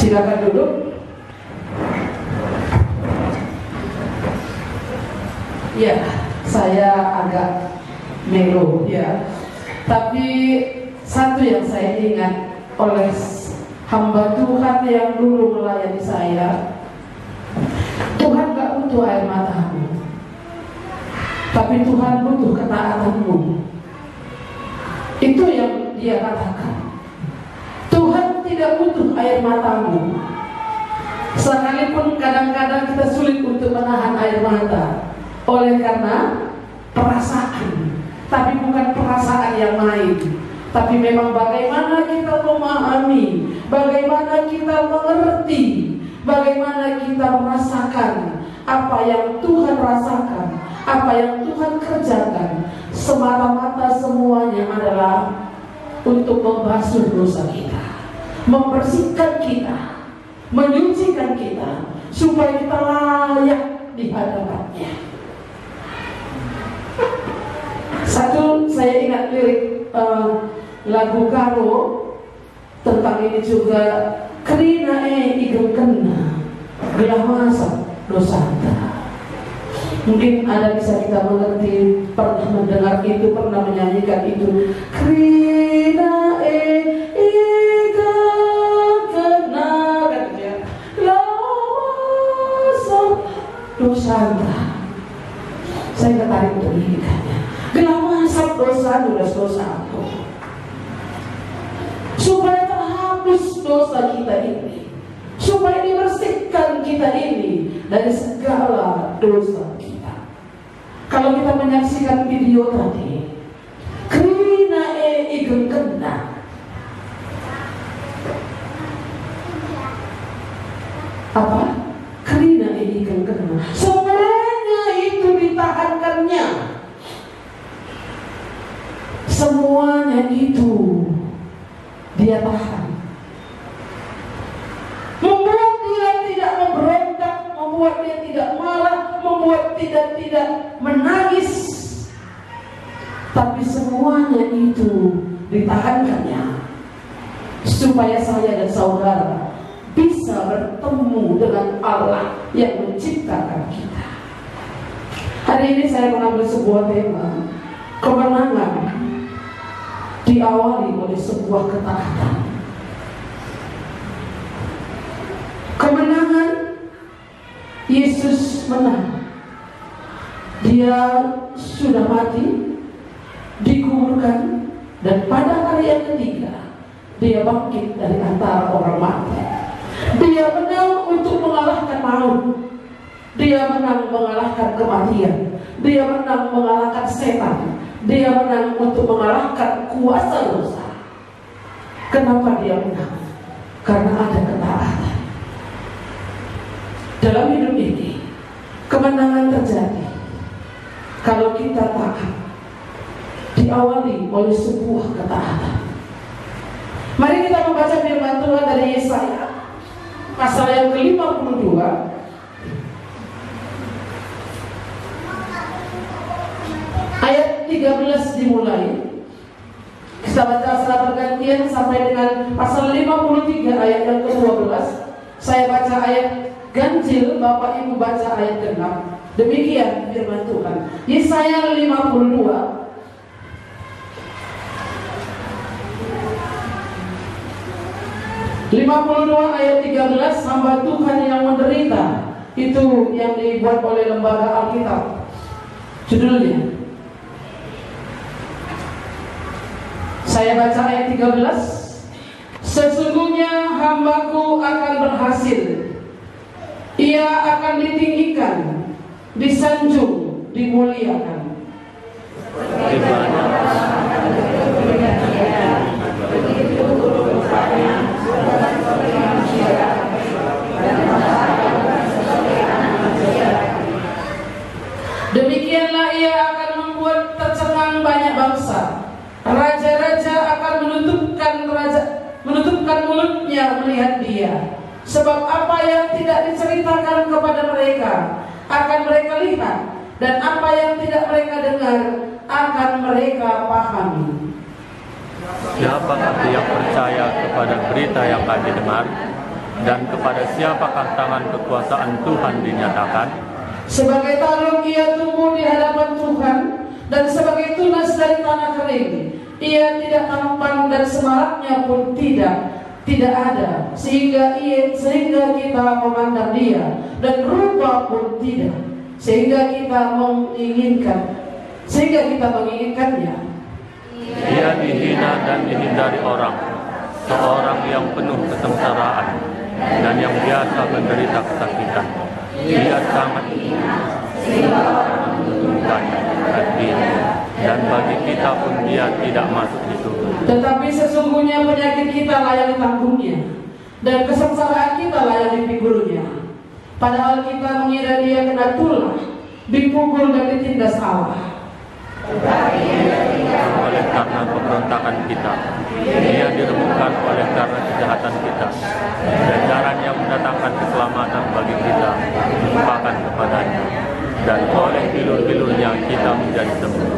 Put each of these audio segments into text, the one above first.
Silakan duduk. Ya, saya agak melo ya. Tapi satu yang saya ingat oleh hamba Tuhan yang dulu melayani saya, Tuhan gak butuh air matamu, tapi Tuhan butuh ketaatanmu. Itu yang dia katakan. Tuhan tidak butuh air matamu. Sekalipun kadang-kadang kita sulit untuk menahan air mata oleh karena perasaan, tapi bukan perasaan yang main, tapi memang bagaimana kita memahami, bagaimana kita mengerti, bagaimana kita merasakan apa yang Tuhan rasakan, apa yang Tuhan kerjakan. Semata-mata semuanya adalah untuk membasuh dosa kita, membersihkan kita, menyucikan kita, supaya kita layak di hadapannya. Satu, saya ingat lirik lagu Karo tentang ini juga. Kerina igem kena gelah masak dosanta. Mungkin ada bisa kita mengerti, pernah mendengar itu, pernah menyanyikan itu. Kerina igem kena katanya gelah masak dosanta. Saya tertarik untuk menyanyikannya. Gelah masak dosa aku, supaya terhapus dosa kita ini, supaya dibersihkan kita ini dari segala dosa kita. Kalau kita menyaksikan video tadi, Krina igem kena, apa? Krina igem kena, semuanya itu ditahankannya. Semuanya itu dia tahan, membuat dia tidak memberontak, membuat dia tidak marah, membuat tidak menangis, tapi semuanya itu ditahankannya supaya saya dan saudara bisa bertemu dengan Allah yang menciptakan kita. Hari ini saya mengambil sebuah tema, kemenangan diawali oleh sebuah ketaatan. Kemenangan, Yesus menang. Dia sudah mati, dikuburkan, dan pada hari yang ketiga dia bangkit dari antara orang mati. Dia menang untuk mengalahkan maut. Dia menang mengalahkan kematian. Dia menang mengalahkan setan. Dia menang untuk mengalahkan kuasa dosa. Kenapa dia menang? Karena ada ketaatan. Dalam hidup ini, kemenangan terjadi kalau kita taat, diawali oleh sebuah ketaatan. Mari kita membaca firman Tuhan dari Yesaya pasal yang ke-52 ayat 13 dimulai. Kita baca secara bergantian sampai dengan pasal 53 ayat yang ke-12. Saya baca ayat ganjil, Bapak Ibu baca ayat ke-6. Demikian firman Tuhan. Yesaya 52 ayat 13, hamba Tuhan yang menderita. Itu yang dibuat oleh lembaga Alkitab. Judulnya, saya baca ayat 13. Sesungguhnya hambaku akan berhasil, ia akan ditinggikan, disanjung, dimuliakan. Demikianlah ia akan membuat tercengang banyak bangsa. Raja-raja akan menutupkan mulutnya melihat dia. Sebab apa yang tidak diceritakan kepada mereka akan mereka lihat, dan apa yang tidak mereka dengar akan mereka pahami. Siapakah yang percaya kepada berita yang kami dengar? Dan kepada siapakah tangan kekuasaan Tuhan dinyatakan? Sebagai tarung ia tumbuh di hadapan Tuhan, dan sebagai tunas dari tanah kering. Ia tidak tampan dan semaraknya pun tidak ada, sehingga kita memandang dia, dan rupa pun tidak, sehingga kita menginginkannya. Ia dihina dan dihindari orang, seorang yang penuh kesengsaraan dan yang biasa menderita kesakitan. Ia sangat menentukannya dan bagi kita pun dia tidak masuk di surga. Tetapi sesungguhnya penyakit kita layak ditanggungnya, dan kesengsaraan kita layak dipikulnya. Padahal kita mengira dia kena tulah, dipukul dan ditindas Allah. Oleh karena pemberontakan kita, dia diremukkan oleh karena kejahatan kita, dan caranya mendatangkan keselamatan bagi kita dilimpahkan kepadanya, dan oleh bilur-bilurnya kita menjadi sembuh.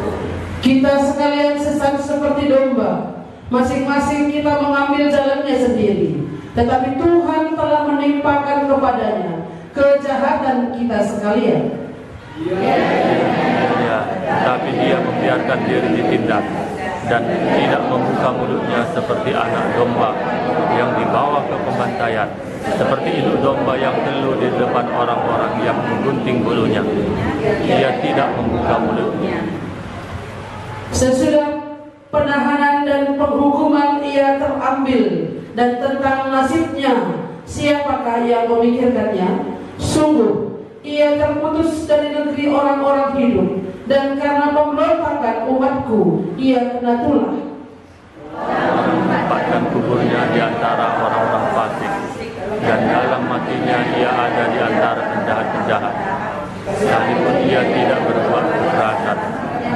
Kita sekalian sesat seperti domba, masing-masing kita mengambil jalannya sendiri. Tetapi Tuhan telah menimpakan kepadanya kejahatan kita sekalian. Ya, tetapi dia membiarkan diri ditindas dan tidak membuka mulutnya seperti anak domba yang dibawa ke pembantaian, seperti induk domba yang teluh di depan orang-orang yang menggunting bulunya. Ia tidak membuka mulutnya. Sesudah penahanan dan penghukuman ia terambil, dan tentang nasibnya siapakah yang memikirkannya? Sungguh ia terputus dari negeri orang-orang hidup, dan karena pemberontakan umatku ia kena tulah. Menempatkan kuburnya di antara orang-orang fasik, dan dalam matinya ia ada di antara penjahat-penjahat. Sekalipun ia tidak berbuat kekerasan,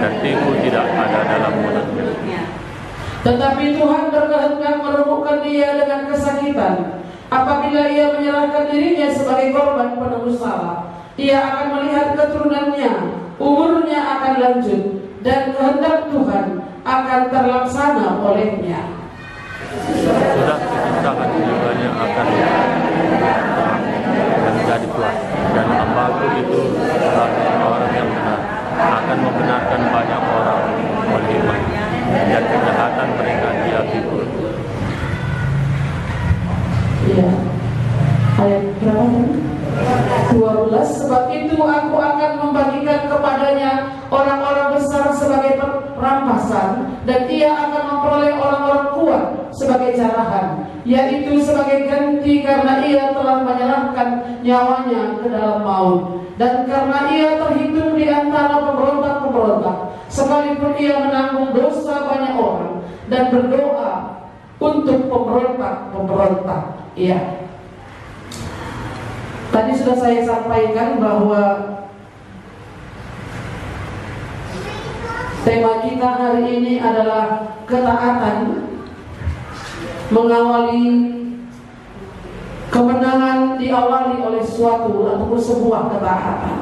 dan tipu tidak ada dalam mulutnya. Tetapi Tuhan berkehendak meremukkan dia dengan kesakitan. Apabila ia menyerahkan dirinya sebagai korban penebus salah, ia akan melihat keturunannya, umurnya akan lanjut, dan kehendak Tuhan akan terlaksana olehnya. Sudah kesusahan jiwanya akan menjadi kuat, dan hamba-Ku itu sebagai orang yang benar akan membenarkan banyak orang oleh iman, dan kejahatan mereka dia pikul. Ya, ayat berapa tadi? 12. Sebab itu aku akan membagikan kepadanya orang-orang besar sebagai rampasan, dan ia akan memperoleh orang-orang kuat sebagai jarahan, yaitu sebagai ganti karena ia telah menyerahkan nyawanya ke dalam maut, dan karena ia terhitung di antara pemberontak-pemberontak, sekalipun ia menanggung dosa banyak orang dan berdoa untuk pemberontak-pemberontak. Iya. Tadi sudah saya sampaikan bahwa tema kita hari ini adalah ketaatan mengawali kemenangan, diawali oleh suatu ataupun sebuah ketaatan.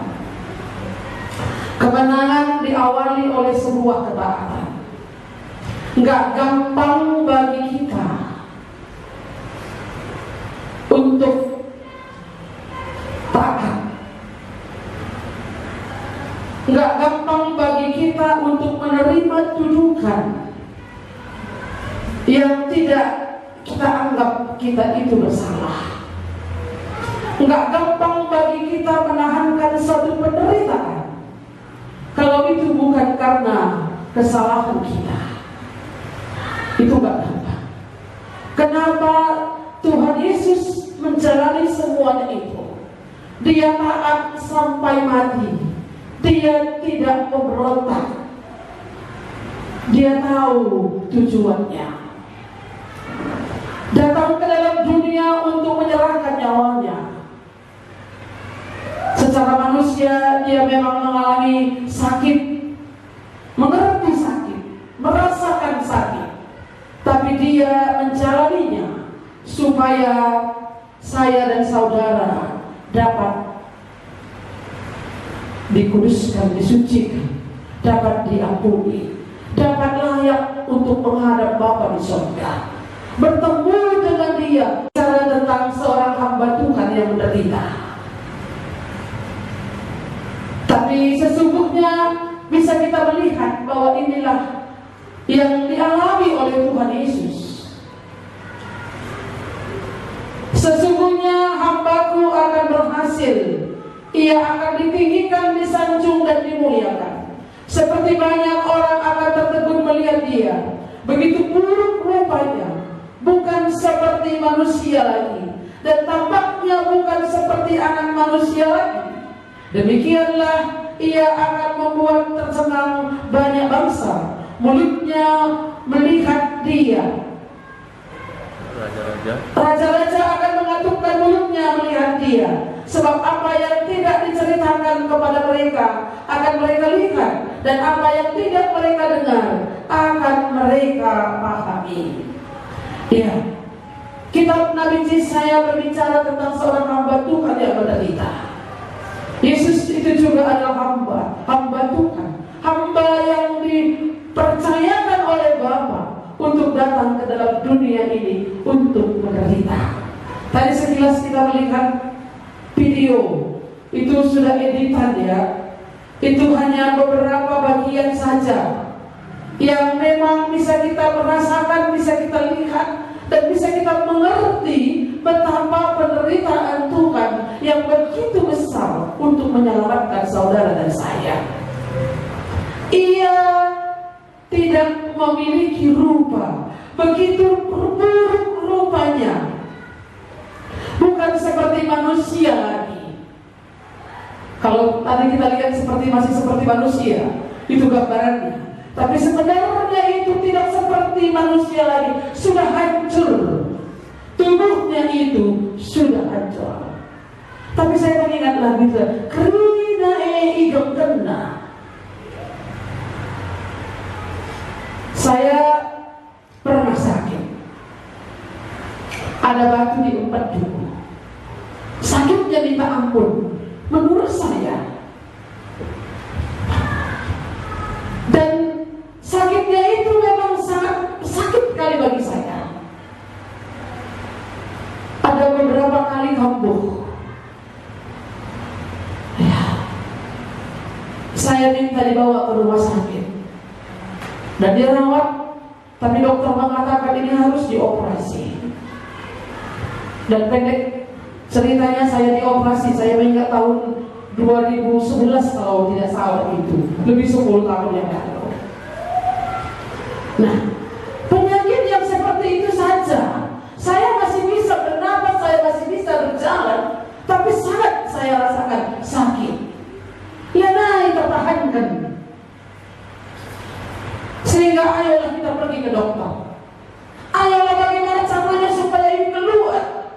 Kemenangan diawali oleh sebuah ketaatan. Enggak gampang bagi kita untuk taat. Enggak gampang bagi kita untuk menerima tuduhan yang tidak kita anggap kita itu bersalah. Enggak gampang bagi kita menahankan satu penderitaan kalau itu bukan karena kesalahan kita. Itu enggak gampang. Kenapa Tuhan Yesus menjalani semuanya itu? Dia taat sampai mati. Dia tidak memberontak. Dia tahu tujuannya. Datang ke dalam dunia untuk menyerahkan nyawanya. Secara manusia dia memang mengalami sakit, mengerti sakit, merasakan sakit, tapi dia menjalaninya supaya saya dan saudara dapat dikuduskan, disucikan, dapat diampuni, dapat layak untuk menghadap Bapa di surga, bertemu dengan Dia. Bicara tentang seorang menderita. Tapi sesungguhnya bisa kita melihat bahwa inilah yang dialami oleh Tuhan Yesus. Sesungguhnya hambaku akan berhasil, ia akan ditinggikan, disanjung dan dimuliakan. Seperti banyak orang akan tertegun melihat dia. Begitu buruk rupanya, bukan seperti manusia lagi, dan tampaknya bukan seperti anak manusia lagi. Demikianlah ia akan membuat tercengang banyak bangsa. Mulutnya melihat dia. Raja-raja akan mengatupkan mulutnya melihat dia. Sebab apa yang tidak diceritakan kepada mereka akan mereka lihat, dan apa yang tidak mereka dengar akan mereka pahami. Ya, kitab Nabi Yesaya berbicara tentang seorang hamba Tuhan yang menderita. Yesus itu juga adalah hamba Tuhan, hamba yang dipercayakan oleh Bapa untuk datang ke dalam dunia ini untuk menderita. Tadi sekilas kita melihat video, itu sudah editan ya. Itu hanya beberapa bagian saja yang memang bisa kita merasakan, bisa kita lihat, dan bisa kita mengerti betapa penderitaan Tuhan yang begitu besar untuk menyelamatkan saudara dan saya. Ia tidak memiliki rupa, begitu buruk rupanya, bukan seperti manusia lagi. Kalau tadi kita lihat masih seperti manusia, itu gambarannya. Tapi sebenarnya itu tidak seperti manusia lagi, sudah hancur. Tubuhnya itu sudah hancur. Tapi saya mengingat lagu itu, Krina igam kena. Saya pernah sakit. Ada batu di empedu. Sakitnya minta ampun menurut saya. Dan sakitnya itu memang sangat sakit sekali bagi saya. Ada beberapa kali kambuh. Ya. Saya minta dibawa ke rumah sakit dan dirawat, tapi dokter mengatakan ini harus dioperasi. Dan pendek ceritanya, saya dioperasi, saya mengingat tahun 2011 kalau tidak salah, itu lebih 10 tahun yang lalu. Nah, penyakit yang seperti itu saja saya masih bisa bernafas, saya masih bisa berjalan, tapi sangat saya rasakan sakit. Ya naik pertahankan. Sehingga ayolah kita pergi ke dokter. Ayolah bagaimana caranya supaya ini keluar.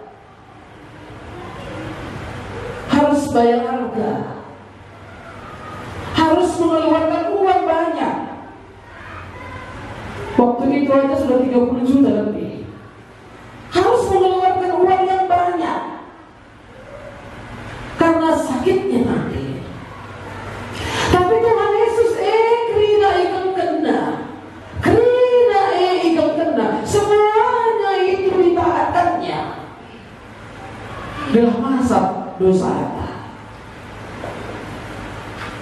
Harus bayar harga, harus mengeluarkan uang banyak. Waktu itu aja sudah 30 juta lebih. Harus mengeluarkan uang yang banyak karena sakitnya nanti. Tapi Tuhan Yesus krina ikut kena, krina ikut kena, semuanya itu ditaatannya. Dalam masa dosa kita,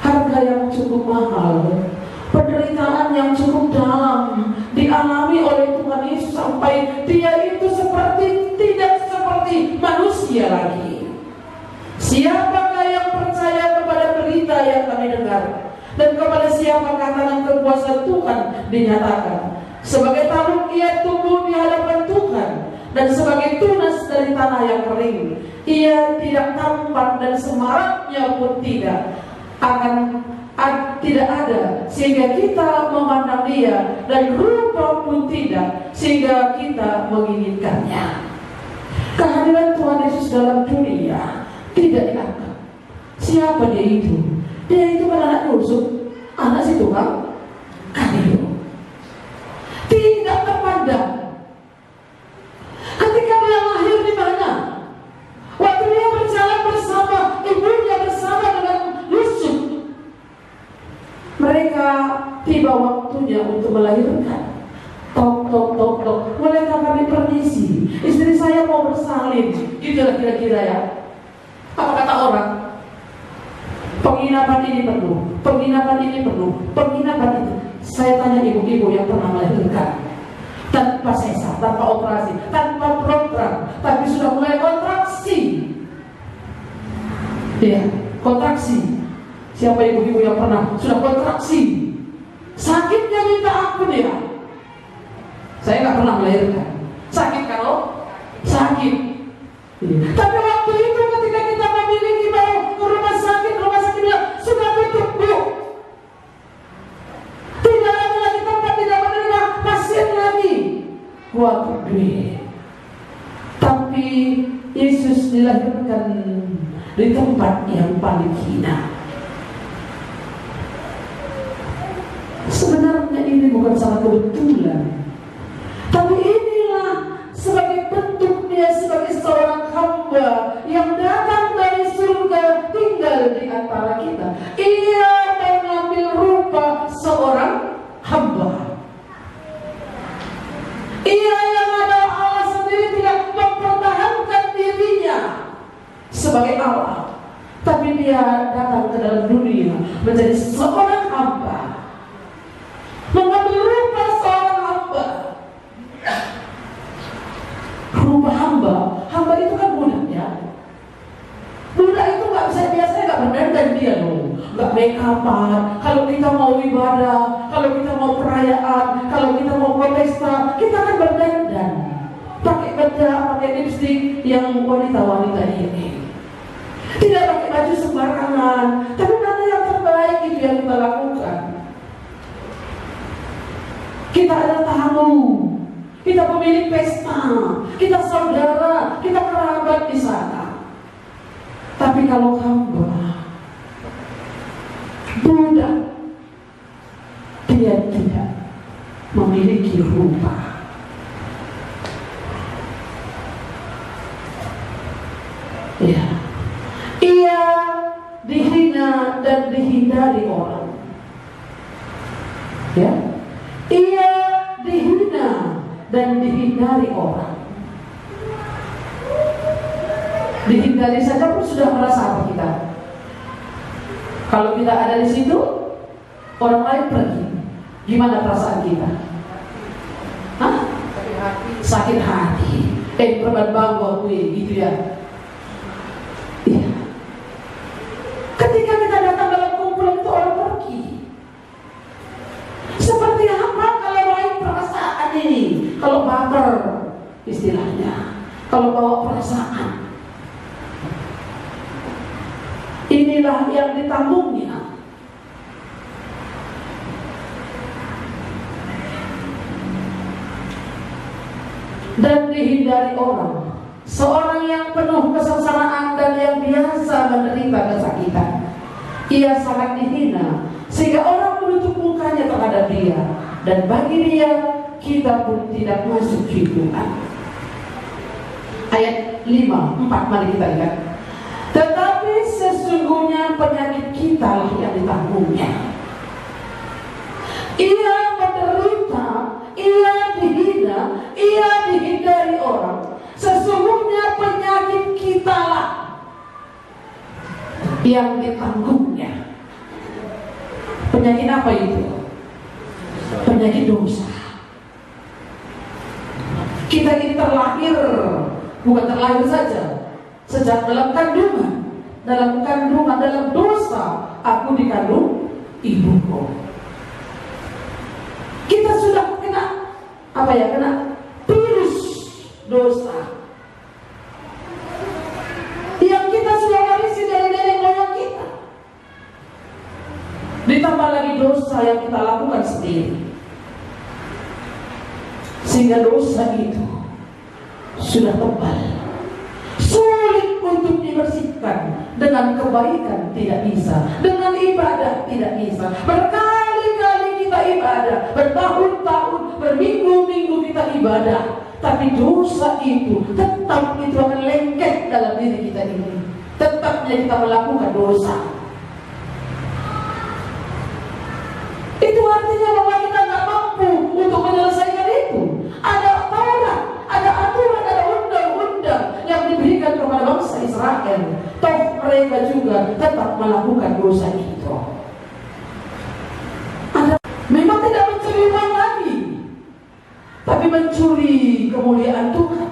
harga yang cukup mahal, penderitaan yang cukup dalam dialami oleh Tuhan Yesus sampai dia itu tidak seperti manusia lagi. Siapakah yang percaya kepada berita yang kami dengar, dan kepada siapakah tangan kekuasaan Tuhan dinyatakan? Sebagai tabung ia tumbuh di hadapan Tuhan, dan sebagai tunas dari tanah yang kering. Ia tidak tampan dan semaraknya pun tidak ada, sehingga kita memandang dia, dan rupa pun tidak, sehingga kita menginginkannya. Kehadiran Tuhan Yesus dalam dunia tidak dianggap. Siapa dia itu? Dia itu kan anak Yusuf, anak si tukang kayu. Tidak terpandang. Ketika dia lahir di mana? Waktu dia berjalan bersama ibunya, bersama dengan Yusuf, mereka tiba waktunya untuk melahirkan. Tok. Bolehkah kami permisi? Istri saya mau bersalin. Itulah kira-kira ya. Apa kata orang? Penginapan ini penuh, penginapan ini penuh, penginapan itu. Saya tanya ibu-ibu yang pernah melahirkan tanpa sesar, tanpa operasi, tanpa program, tapi sudah mulai kontraksi. Ya, kontraksi. Siapa ibu-ibu yang pernah sudah kontraksi? Sakitnya minta ampun ya. Saya nggak pernah melahirkan. Sakit kalau sakit. Tapi waktu itu ketika kita memiliki baru rumah sakit bilang sudah tutup Bu. Tidak ada lagi tempat, tidak menerima pasien lagi. Waduh. Tapi Yesus dilahirkan di tempat yang paling hina. Sebenarnya ini bukan salah kebetulan, tapi inilah sebagai bentuk dia sebagai seorang hamba yang datang dari surga tinggal di antara kita. Ia mengambil rupa seorang hamba. Ia yang adalah Allah sendiri tidak mempertahankan dirinya sebagai Allah, tapi dia datang ke dalam dunia menjadi seorang hamba, mengambil rupa seorang hamba. Rupa hamba, hamba itu kan budak ya. Budak itu nggak bisa, biasanya nggak berdandan dia loh, nggak make upan. Kalau kita mau ibadah, kalau kita mau perayaan, kalau kita mau pesta, kita kan berdandan, pakai bedak, pakai lipstik yang wanita-wanita ini. Tidak pakai baju sembarangan, tapi mana yang terbaik itu yang kita lakukan. Kita ada tamu, kita pemilik pesta, kita saudara, kita kerabat di sana. Tapi kalau hamba, budak, dia tidak memiliki rupa. Ya, ia dihina dan dihindari orang. Ya, ia dihina dan dihindari orang. Dihindari saja pun sudah merasa apa kita? Kalau kita ada di situ, orang lain pergi, gimana perasaan kita? Hah? Sakit hati. Perban bangga gue, gitu ya. Iya. Ketika kita datang dalam kumpulan itu orang pergi. Seperti apa kalau lain perasaan ini? Kalau baper istilahnya, kalau bawa perasaan, inilah yang ditanggungnya. Dan dihindari orang. Seorang yang penuh kesengsaraan dan yang biasa menderita kesakitan, ia sangat dihina sehingga orang menutup mukanya terhadap dia, dan bagi dia kita pun tidak masuk hitungan. Ayat 5:4 mari kita lihat. Tetapi sesungguhnya penyakit kita lah yang ditanggungnya. Ia menderita, ia dihina, ia dihindari orang. Sesungguhnya penyakit kita lah yang ditanggungnya. Penyakit apa itu? Penyakit dosa. Kita ini terlahir, bukan terlahir saja, sejak dalam kandungan, dalam dosa aku dikandung ibuku. Kita sudah kena apa ya? Kena virus dosa yang kita sudah warisi dari nenek moyang kita. Ditambah lagi dosa yang kita lakukan sendiri, sehingga dosa itu sudah tebal, sulit untuk dibersihkan. Dengan kebaikan tidak bisa, dengan ibadah tidak bisa. Berkali-kali kita ibadah, bertahun-tahun, berminggu-minggu kita ibadah, tapi dosa itu tetap itu akan lengket dalam diri kita ini. Tetapnya kita melakukan dosa. Itu artinya bahwa kita nggak mampu untuk menyelesaikan itu. Ada Taurat, ada aturan, ada undang-undang yang diberikan kepada bangsa Israel. Toh mereka juga tetap melakukan dosa itu. Anda memang tidak mencuri uang lagi, tapi mencuri kemuliaan Tuhan.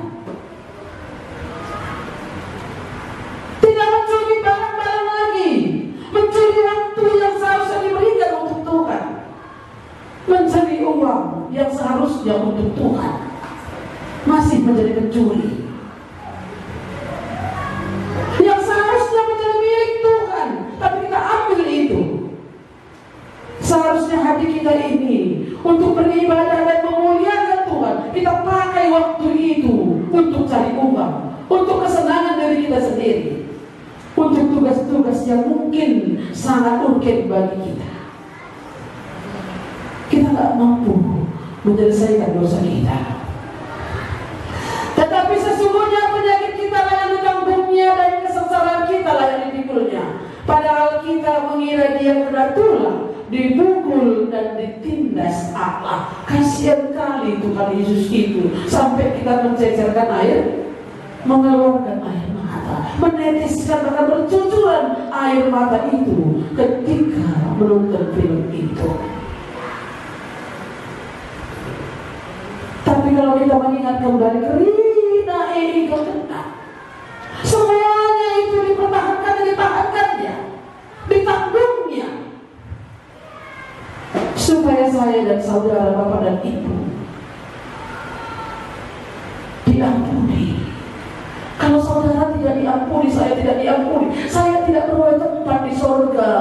Tidak mencuri barang-barang lagi, mencuri waktu yang seharusnya diberikan untuk Tuhan, mencuri uang yang seharusnya untuk Tuhan, masih menjadi pencuri. Yang seharusnya menjadi milik Tuhan, tapi kita ambil itu. Seharusnya hati kita ini untuk beribadah dan memuliakan Tuhan, kita pakai waktu itu untuk cari uang, untuk kesenangan diri kita sendiri, untuk tugas-tugas yang mungkin sangat urgen bagi kita. Kita tak mampu menyelesaikan dosa kita. Tetapi sesungguhnya penyakit kita lah yang ditanggungnya dan kesengsaraan kita lah yang dipikulnya. Padahal kita mengira dia kena tulang, dipukul dan ditindas Allah. Kasihan kali Tuhan Yesus itu, sampai kita mencecerkan air, mengeluarkan air mata, meneteskan bahkan bercucuran air mata itu ketika menonton film itu. Tapi kalau kita mengingat kembali kerina itu kena, semuanya itu dipertahankan dan ditahankannya, ditanggungnya, supaya saya dan saudara, bapak dan ibu diampuni. Kalau saudara tidak diampuni, saya tidak diampuni, saya tidak beroleh tempat di surga.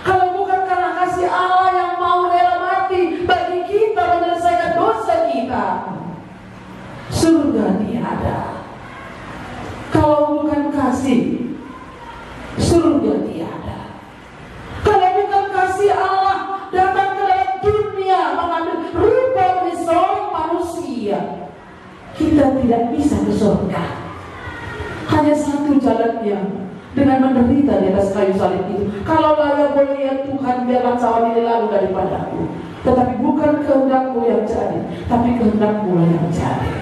Kalau bukan karena kasih Allah yang mau rela mati bagi kita menyelesaikan dosa kita, surga tiada. Kalau bukan kasih, surga tiada. Kalau bukan kasih Allah datang ke dalam dunia mengambil rupa menjadi seorang manusia, kita tidak bisa ke surga. Hanya satu jalannya, dengan menderita di atas kayu salib itu. Kalau layak boleh ya Tuhan, biarlah cawan ini lalu daripadaku. Tetapi bukan kehendakku yang jadi, tapi kehendakmu yang jadi.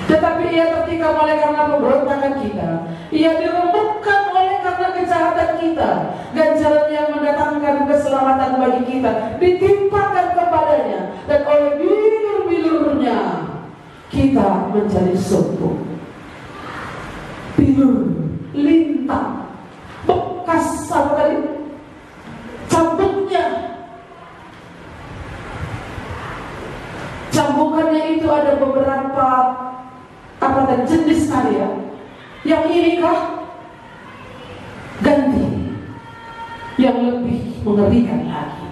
Tetapi ia tertikam oleh karena pemberontakan kita, ia diremukkan oleh karena kejahatan kita. Ganjaran yang mendatangkan keselamatan bagi kita ditimpakan kepadanya, dan oleh bilur-bilurnya kita menjadi sembuh. Bilur, lintang, bekas apa tadi? Cambuknya. Cambukannya itu ada beberapa apa tadi jenis kali ya. Yang ini kah? Ganti. Yang lebih mengerikan lagi,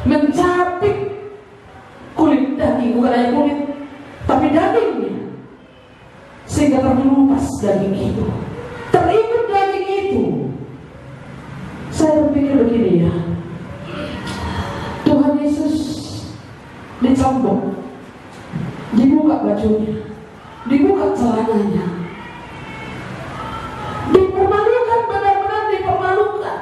mencapik kulit daging, bukan hanya kulit, tapi dagingnya, sehingga terkelupas daging itu, terikut daging itu. Saya berpikir begini ya, Tuhan Yesus dicambuk, dibuka bajunya, dibuka celananya, dipermalukan, benar-benar dipermalukan.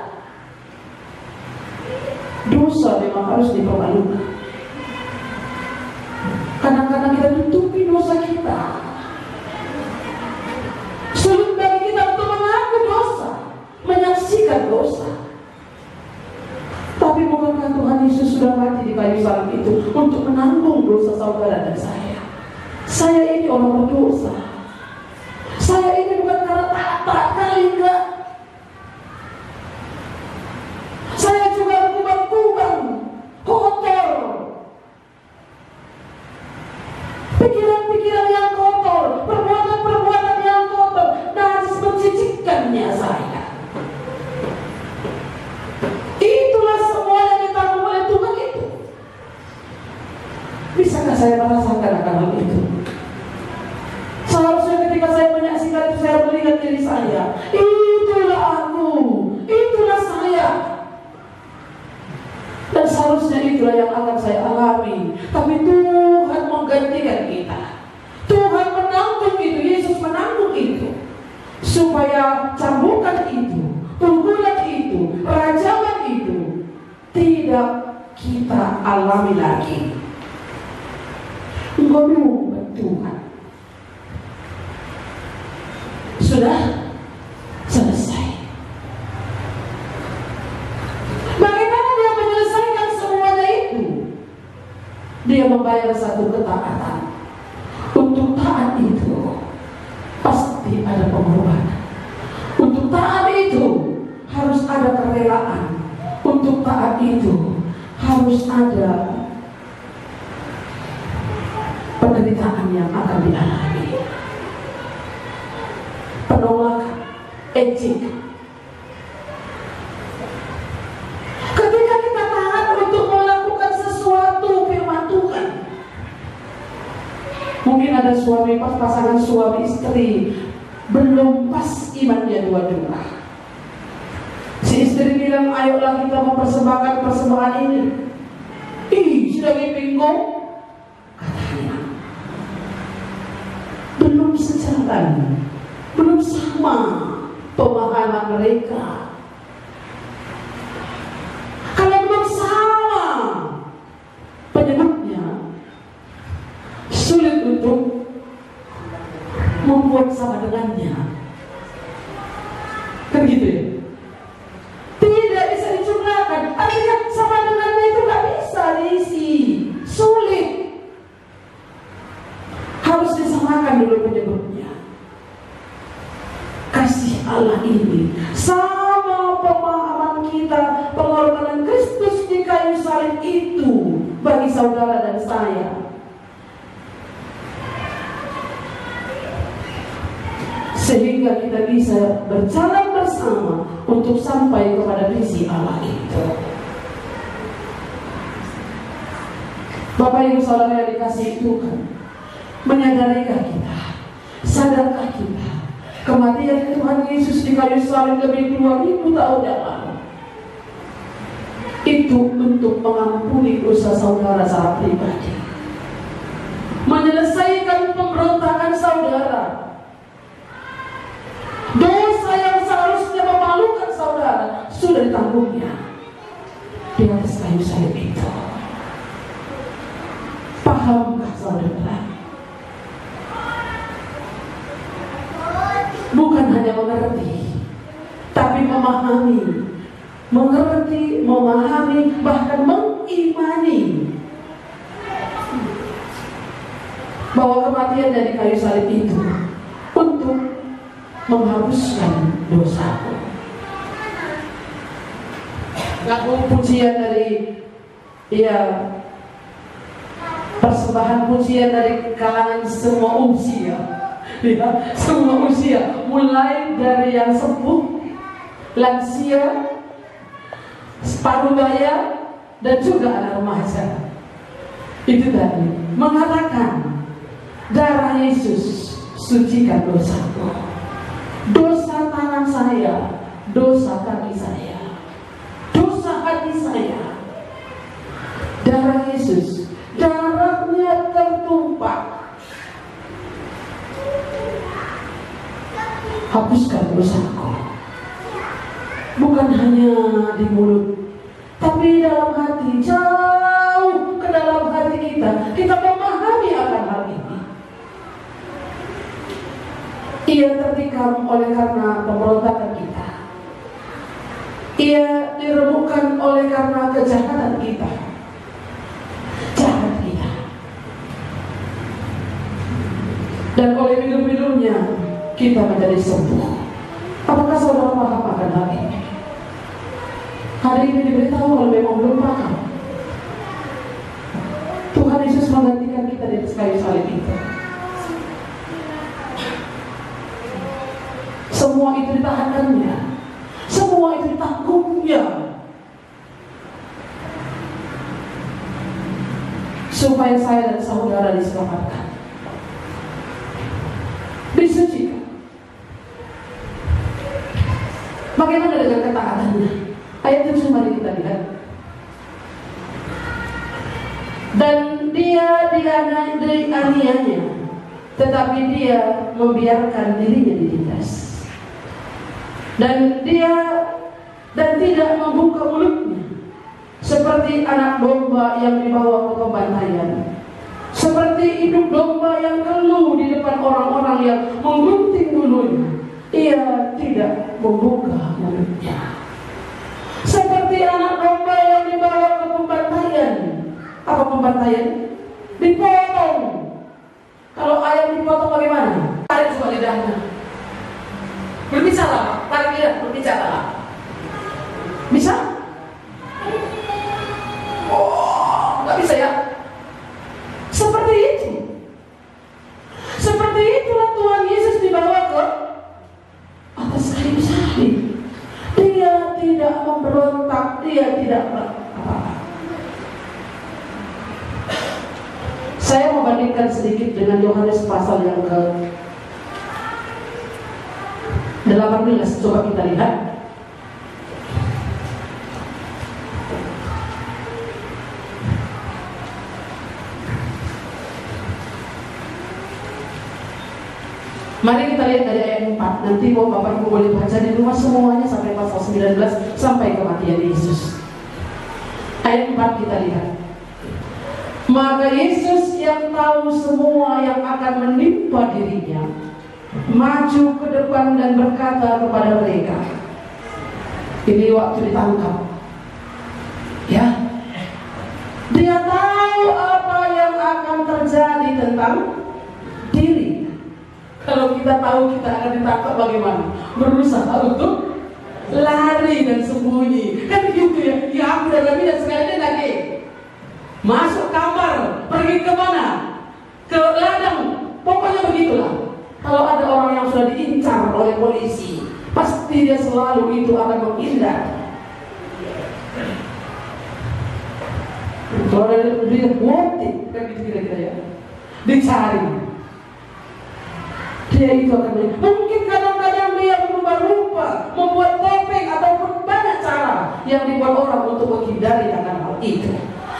Dosa memang harus dipermalukan. Kadang-kadang kita tutupi dosa kita. Sulit bagi kita untuk mengaku dosa, menyaksikan dosa. Tapi bukankah Tuhan Yesus sudah mati di kayu salib itu untuk menanggung dosa saudara dan saya? Saya ini orang berdosa. Saya ini bukan karena tak kali enggak. Saya juga kubang-kubang, kotor. Pikiran-pikiran yang kotor, perbuatan-perbuatan yang kotor, najis mencicikkannya saya. Itulah semua yang ditanggung oleh Tuhan itu. Bisakah saya merasakan akan hal itu? Seharusnya ketika saya menyaksikan itu, saya melihat diri saya. Itulah aku, itulah saya. Dan seharusnya itulah yang akan saya alami. Tapi Tuhan menggantikan kita. Tuhan menanggung itu, Yesus menanggung itu, supaya cambukan itu, pukulan itu, rajawan itu tidak kita alami lagi. Ngomong Tuhan. Sudah? membayar satu ketaatan. Untuk taat itu pasti ada pengorbanan. Untuk taat itu harus ada kerelaan. Untuk taat itu harus ada penderitaan yang akan dialami, penolakan, ejekan. Ketika kita taat untuk melakukan sesuatu firman Tuhan, mungkin ada pasangan suami istri belum pas imannya dua-dua. Si istri bilang, ayolah kita mempersembahkan persembahan ini. Sudah bingung. Katanya, belum sejalan, belum sama pemahaman mereka. Kalau belum sama penyebabnya, sulit untuk membuat sama dengannya. Kan gitu ya? Tidak bisa dicurahkan. Artinya sama dengannya itu gak bisa diisi. Sulit. Harus disamakan dulu penyebabnya. Kasih Allah ini sama pemahaman kita, pengorbanan Kristus di kayu salib itu bagi saudara dan saya. Sehingga kita bisa berjalan bersama untuk sampai kepada visi Allah itu. Bapak Ibu Saudara yang dikasihi Tuhan, menyadarikah kita, sadarkah kita kematian Tuhan Yesus di kayu salib lebih 2000 tahun yang lalu itu untuk mengampuni dosa saudara secara pribadi, menyelesaikan pemberontakan saudara, dosa yang seharusnya memalukan saudara sudah ditanggungnya di atas kayu salib itu. Pahamkah saudara? Bukan hanya mengerti, tapi memahami, mengerti, memahami, bahkan mengimani bahwa kematian dari kayu salib itu untuk menghapuskan dosaku. Lagu pujian dari persembahan pujian dari kalangan semua usia, semua usia, mulai dari yang sepuh, lansia, separuh baya, dan juga anak remaja. Itu tadi mengatakan, darah Yesus sucikan dosaku, dosa tangan saya, dosa kaki saya, dosa hati saya. Darah Yesus, darahnya tertumpah, hapuskan dosaku. Bukan hanya di mulut, tapi dalam hati, jauh ke dalam hati kita memahami akan hal ini. Ia tertikam oleh karena pemberontakan kita. Ia diremukkan oleh karena kejahatan kita. Jahat kita. Dan oleh minum-minumnya kita menjadi sembuh. Apakah saudara paham akan hal ini? Hari ini diberitahu kalau memang belum paham. Tuhan Yesus menggantikan kita di atas kayu salib itu. Semua itu ditahankannya, semua itu ditanggungnya, supaya saya dan saudara diselamatkan, disucikan. Bagaimana dengan ketaatannya? Ayat 7 mari kita lihat. Dan dia dianiaya, tetapi dia membiarkan dirinya ditindas. Dan tidak membuka mulutnya, seperti anak domba yang dibawa ke pembantaian, seperti induk domba yang keluh di depan orang-orang yang menggunting bulunya. Ia tidak membuka mulutnya. Seperti anak domba yang dibawa ke pembantaian. Apa pembantaian? Di Berbicara, tarik dia, berbicara. Bisa? Oh, nggak bisa ya? Seperti itu. Seperti itulah Tuhan Yesus dibawa ke atas kayu salib. Dia tidak memberontak, dia tidak apa-apa. Saya mau bandingkan sedikit dengan Yohanes pasal yang ke 18. Coba kita lihat. Mari kita lihat dari ayat 4. Nanti Bapak Ibu boleh baca di rumah semuanya sampai pasal 19 sampai kematian Yesus. Ayat 4 kita lihat. Maka Yesus yang tahu semua yang akan menimpa dirinya maju ke depan dan berkata kepada mereka. Ini waktu ditangkap. Ya. Dia tahu apa yang akan terjadi tentang diri. Kalau kita tahu kita akan ditangkap bagaimana? Berusaha untuk lari dan sembunyi. Kan gitu ya. Ya aku udah lebih dan sekali lagi. Masuk kamar, pergi kemana? Ke ladang. Pokoknya begitulah. Kalau ada orang yang sudah diincar oleh polisi, pasti dia selalu itu akan menghindar. Kalau ada dia motif, kan gitu kira-kira ya. Dicari. Dia itu akan mungkin kadang-kadang dia berubah rupa, membuat topeng ataupun banyak cara yang dibuat orang untuk menghindari akan hal itu.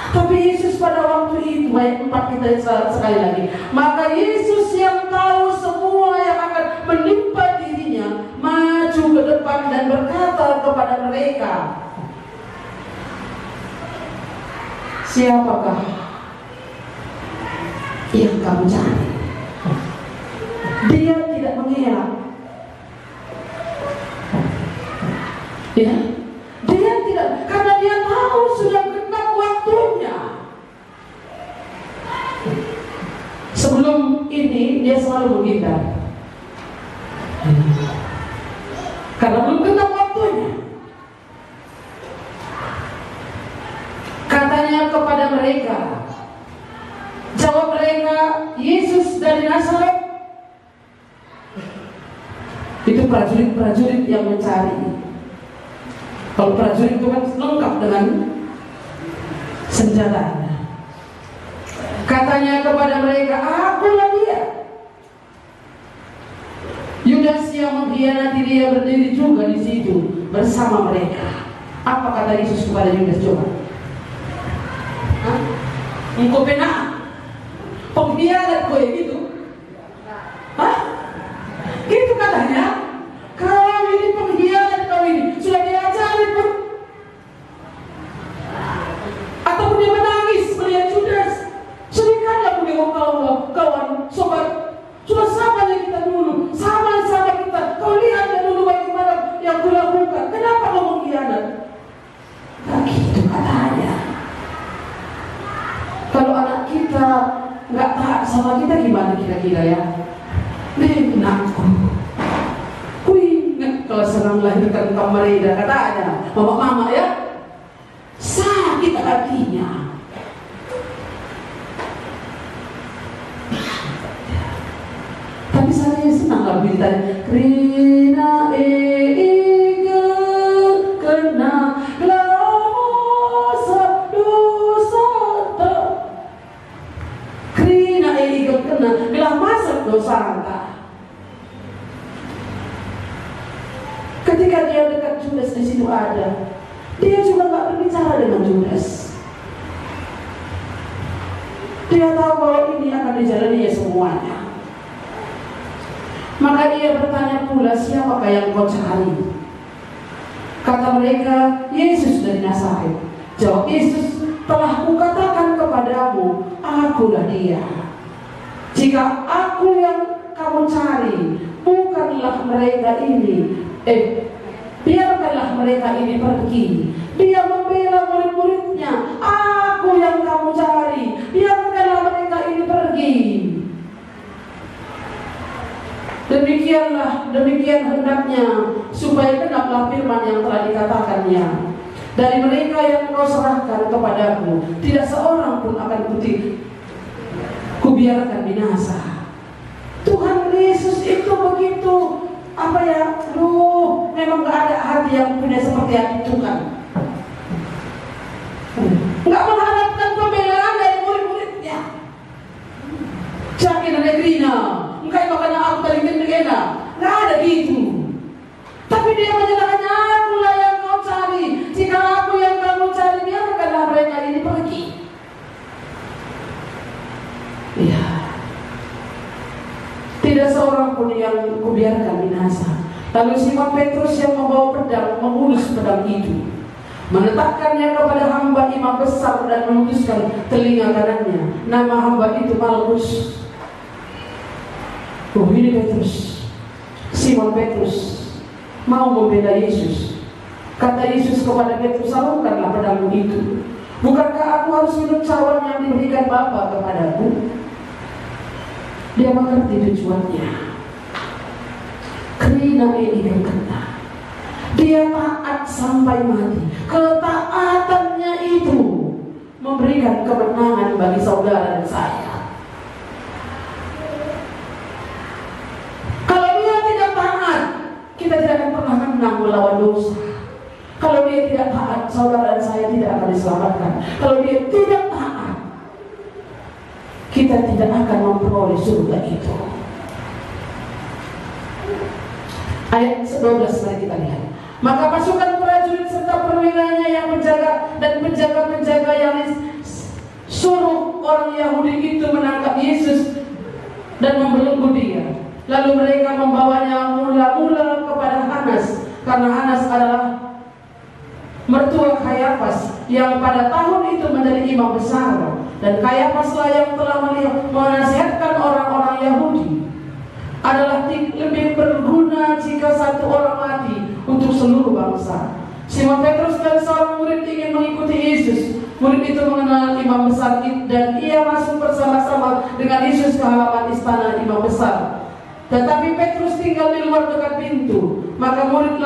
Tapi Yesus pada waktu itu, ayat 4 kita sekali lagi. Maka Yesus yang tahu semua yang akan menimpa dirinya maju ke depan dan berkata kepada mereka, siapakah yang kamu cari? Dia tidak mengelak. Ya, dia tidak, karena dia tahu sudah genap waktunya. Sebelum ini dia selalu menghindar, karena belum genap waktunya. Katanya kepada mereka, jawab mereka, Yesus dari Nazaret. Itu prajurit-prajurit yang mencari. Kalau prajurit itu kan lengkap dengan senjatanya. Katanya kepada mereka, akulah dia. Yudas yang mengkhianati dia berdiri juga di situ bersama mereka. Apa kata Yesus kepada Yudas coba? Engkau pena pengkhianat gue gitu? Hah? Gitu katanya. Kau ini pengkhianat, kau ini sudah diajari pun. Ataupun dia menangis melihat Yudas. Sedihkanlah menengok kau kawan, sobat. Sudah samanya kita dulu, sama-sama kita. Kau lihatlah dulu bagaimana yang kulakukan. Kenapa kau mengkhianat? Gak gitu katanya. Kalau anak kita nggak taat sama kita gimana kira-kira ya? Nenakku, ku ingat kalau senang melahirkan Kamarida, katanya mama-mama ya, sakit hatinya. Tapi saya senang kalau ditanya Krina ega kena lasa dosa tak. Krina ega kena gelah masak dosa tak. Ketika dia dekat Judas di situ ada, dia juga nggak berbicara dengan Judas. Dia tahu bahwa ini akan dijalaninya semuanya. Maka dia bertanya pula, siapakah yang kau cari? Kata mereka, Yesus dari Nazaret. Jawab Yesus, telah kukatakan kepadamu, akulah dia. Jika aku yang kamu cari, bukanlah mereka ini. Biarkanlah mereka ini pergi. Dia membela murid-muridnya. Aku yang kamu cari. Biarkanlah mereka ini pergi. Demikian hendaknya supaya genaplah firman yang telah dikatakannya. Dari mereka yang kau serahkan kepadaku, tidak seorang pun akan kubiarkan binasa. Tuhan Yesus itu begitu, memang gak ada hati yang punya seperti hati Tuhan. Gak mengharapkan pembelaan dari murid-muridnya. Cari negrina, engkau makan aku tadi kendegena, gak ada gitu. Tapi dia menyatakan, akulah yang kau cari. Jika aku yang kamu cari, biarkanlah mereka ini pergi. Ya, tidak seorang pun yang kubiarkan binasa. Lalu Simon Petrus yang membawa pedang, menghunus pedang itu, meletakkannya kepada hamba imam besar dan memutuskan telinga kanannya. Nama hamba itu Malkus. Ini Petrus, Simon Petrus mau membela Yesus. Kata Yesus kepada Petrus, salurkanlah pedangmu itu. Bukankah aku harus minum cawan yang diberikan Bapa kepadaku? Dia mengerti tujuannya. Karena ini berkata, dia taat sampai mati. Ketaatannya itu memberikan kemenangan bagi saudara dan saya. Kita tidak akan pernah menang melawan dosa. Kalau dia tidak taat, saudara dan saya tidak akan diselamatkan. Kalau dia tidak taat, kita tidak akan memperoleh surga itu. Ayat 12 mari kita lihat. Maka pasukan prajurit serta perwiranya yang menjaga dan penjaga-penjaga yang suruh orang Yahudi itu menangkap Yesus dan membelenggu dia. Lalu mereka membawanya mula-mula kepada Hanas, karena Hanas adalah mertua Kayafas yang pada tahun itu menjadi imam besar, dan Kayafaslah yang telah menasihatkan orang-orang Yahudi adalah lebih berguna jika satu orang mati untuk seluruh bangsa. Simon Petrus dan seorang murid ingin mengikuti Yesus. Murid itu mengenal imam besar dan ia masuk bersama-sama dengan Yesus ke halaman istana imam besar. Tetapi Petrus tinggal di luar dekat pintu. Maka murid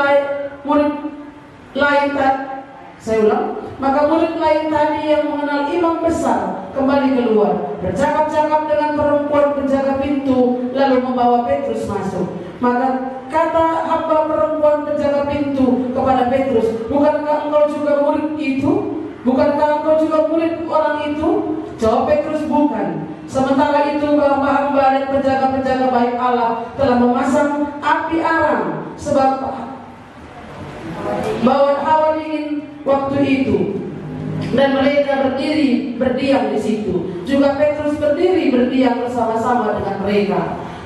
lain tadi yang mengenal imam besar kembali keluar, bercakap-cakap dengan perempuan penjaga pintu, lalu membawa Petrus masuk. Maka kata hamba perempuan penjaga pintu kepada Petrus, bukankah engkau juga murid itu? Bukankah engkau juga murid orang itu? Jawab Petrus, bukan. Sementara itu hamba-hamba dan penjaga-penjaga baik Allah telah memasang api arang sebab bawa hawa dingin waktu itu, dan mereka berdiam di situ. Juga Petrus berdiam bersama-sama dengan mereka.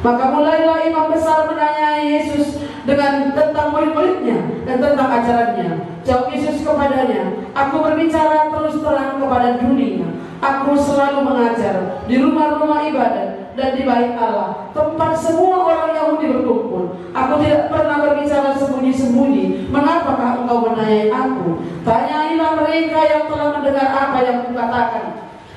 Maka mulailah imam besar menanyai Yesus tentang murid-muridnya dan tentang ajarannya. Jawab Yesus kepadanya, aku berbicara terus terang kepada dunia. Aku selalu mengajar di rumah-rumah ibadat dan di bait Allah, tempat semua orang Yahudi berkumpul. Aku tidak pernah berbicara sembunyi-sembunyi. Mengapakah engkau menanyai aku? Tanyailah mereka yang telah mendengar apa yang kukatakan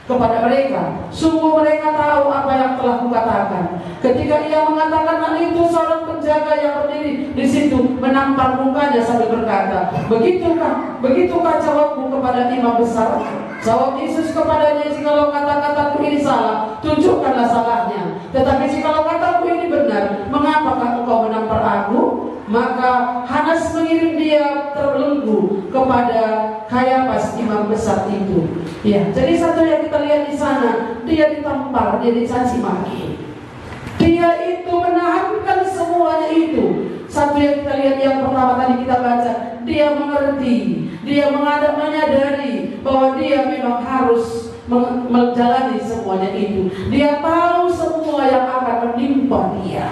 kepada mereka. Sungguh mereka tahu apa yang telah kukatakan. Ketika ia mengatakan hal itu, seorang penjaga yang berdiri di situ menampar mukanya sambil berkata, Begitukah jawabmu kepada imam besar? Jawab Yesus kepadanya, jikalau kata-kataku ini salah, tunjukkanlah salahnya. Tetapi jikalau kataku ini benar, mengapakah engkau menampar aku? Maka Hanas mengirim dia terbelenggu kepada Kayafas imam besar itu. Ya, jadi satu yang kita lihat di sana, dia ditampar, dia dicaci maki. Dia itu menahankan semuanya itu. Satu yang kita lihat yang pertama tadi kita baca, dia mengerti, dia menyadari bahwa dia memang harus menjalani semuanya itu. Dia tahu semua yang akan menimpa dia.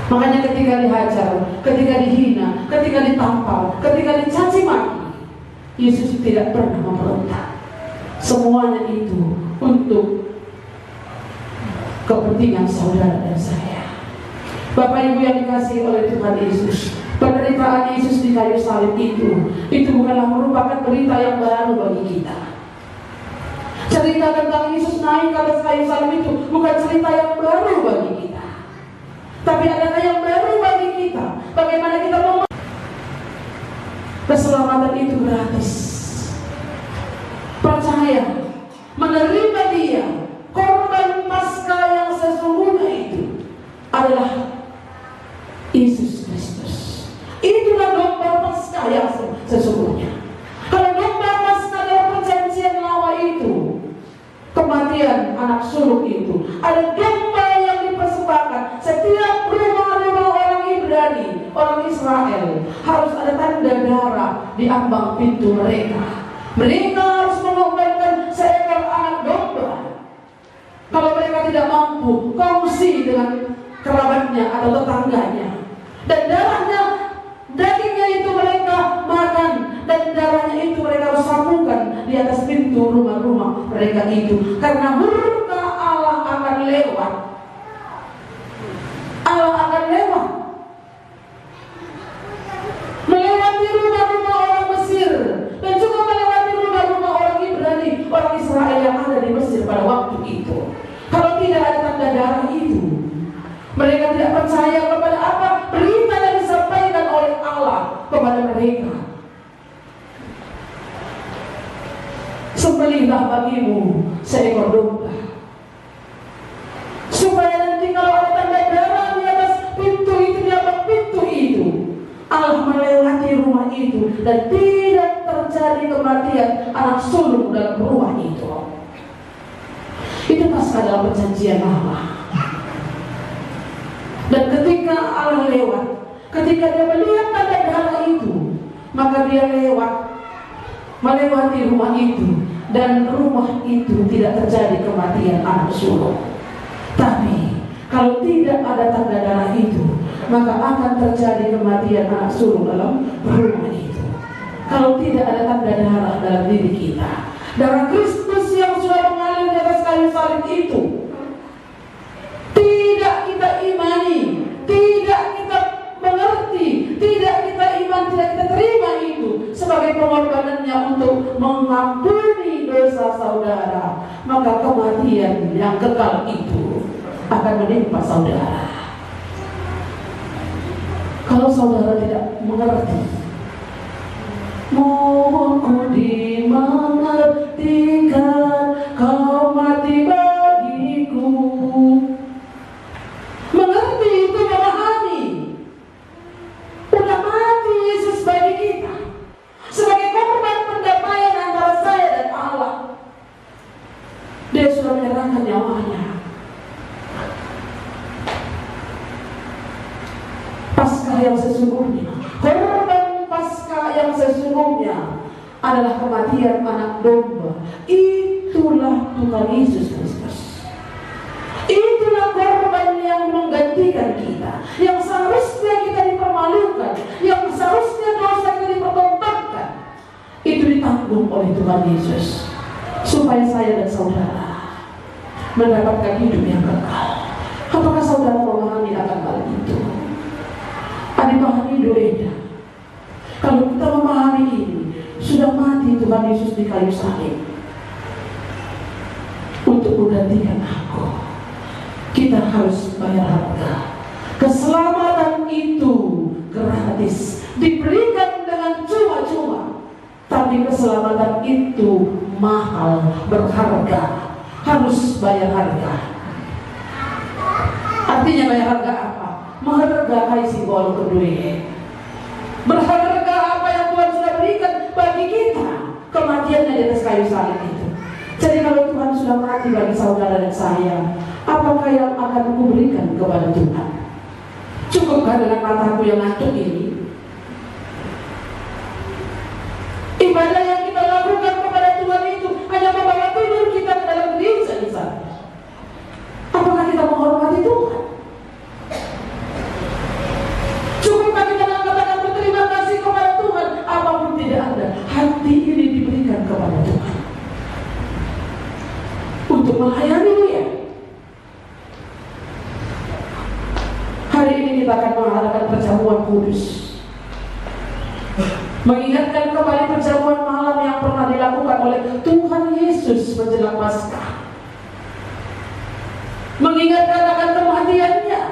Makanya ketika dihajar, ketika dihina, ketika ditampar, ketika dicaci maki, Yesus tidak pernah memberontak. Semuanya itu untuk kepentingan saudara dan saya. Bapak Ibu yang dikasihi oleh Tuhan Yesus, penderitaan Yesus di kayu salib itu bukanlah merupakan berita yang baru bagi kita. Cerita tentang Yesus naik ke atas kayu salib itu bukan cerita yang baru bagi kita. Tapi adakah yang baru bagi kita? Bagaimana kita mau keselamatan itu gratis? Percaya, menerima Dia, korban Paskah yang sesungguhnya itu adalah Yesus Kristus. Itulah domba Paskah yang sesungguhnya. Kalau domba Paskah dalam perjanjian lama itu, kematian anak sulung itu, ada domba yang dipersembahkan. Setiap rumah-rumah orang Ibrani, orang Israel, harus ada tanda darah di ambang pintu mereka. Mereka harus mengorbankan seekor anak domba. Kalau mereka tidak mampu, kongsi dengan kerabatnya atau tetangganya. Dan dagingnya itu mereka makan, dan darahnya itu mereka harus sambungkan di atas pintu rumah-rumah mereka itu. Karena murka Allah akan lewat. Allah akan lewat, melewati rumah-rumah orang Mesir, dan juga melewati rumah-rumah orang Ibrani, orang Israel yang ada di Mesir pada waktu itu. Kalau tidak ada tanda darah itu, mereka tidak percaya kepada apa berita yang disampaikan oleh Allah kepada mereka. Sembelihlah bagimu seekor domba, supaya nanti kalau ada tanda darah di atas pintu itu, di atas pintu itu, Allah melewati rumah itu dan tidak terjadi kematian anak sulung dalam rumah itu. Itu Paskah dalam perjanjian lama. Dan ketika Allah lewat, ketika Dia melihat tanda darah itu, maka Dia melewati rumah itu, dan rumah itu tidak terjadi kematian anak sulung. Tapi kalau tidak ada tanda darah itu, maka akan terjadi kematian anak sulung dalam rumah itu. Kalau tidak ada tanda darah dalam diri kita, darah Kristus yang sudah mengalir di atas kayu salib itu, tidak kita imani, tidak kita mengerti, tidak kita iman, tidak kita terima itu sebagai pengorbanannya untuk mengampuni dosa saudara, maka kematian yang kekal itu akan menimpa saudara. Kalau saudara tidak mengerti, mohonku dimengertikan, kau mati bagiku. Mengerti itu memahami. Udah mati Yesus bagi kita sebagai korban pendamaian antara saya dan Allah. Dia sudah menyerahkan nyawanya. Paskah yang sesungguhnya, korban Paskah yang sesungguhnya adalah kematian anak domba. Itulah Tuhan Yesus Kristus. Itulah korban yang menggantikan kita, yang seharusnya kita dipermalukan, yang seharusnya dosa kita dipertontonkan. Itu ditanggung oleh Tuhan Yesus, supaya saya dan saudara mendapatkan hidup yang kekal. Apakah saudara memahami akan hal itu? Dipahami doanya. Kalau kita memahami ini, sudah mati Tuhan Yesus di kayu salib untuk menggantikan aku. Kita harus bayar harga. Keselamatan itu gratis, diberikan dengan cuma-cuma. Tapi keselamatan itu mahal, berharga, harus bayar harga. Artinya bayar harga apa? Menghargai si bolu kedua, berharga apa yang Tuhan sudah berikan bagi kita, kematiannya di atas kayu salib itu. Jadi kalau Tuhan sudah mati bagi saudara dan saya, apakah yang akan aku berikan kepada Tuhan? Cukupkah dengan mataku yang ngantuk ini? Ibadah yang kita lakukan kepada Tuhan itu hanya membawa tidur kita ke dalam gereja di sana. Apakah kita menghormati Tuhan? Cukupkah kita mengatakan berterima kasih kepada Tuhan? Apapun tidak ada, hati ini diberikan kepada Tuhan untuk melayani Dia. Hari ini kita akan mengadakan perjamuan kudus, mengingatkan kembali perjamuan malam yang pernah dilakukan oleh Tuhan Yesus menjelang Paskah, mengingatkan akan kematiannya,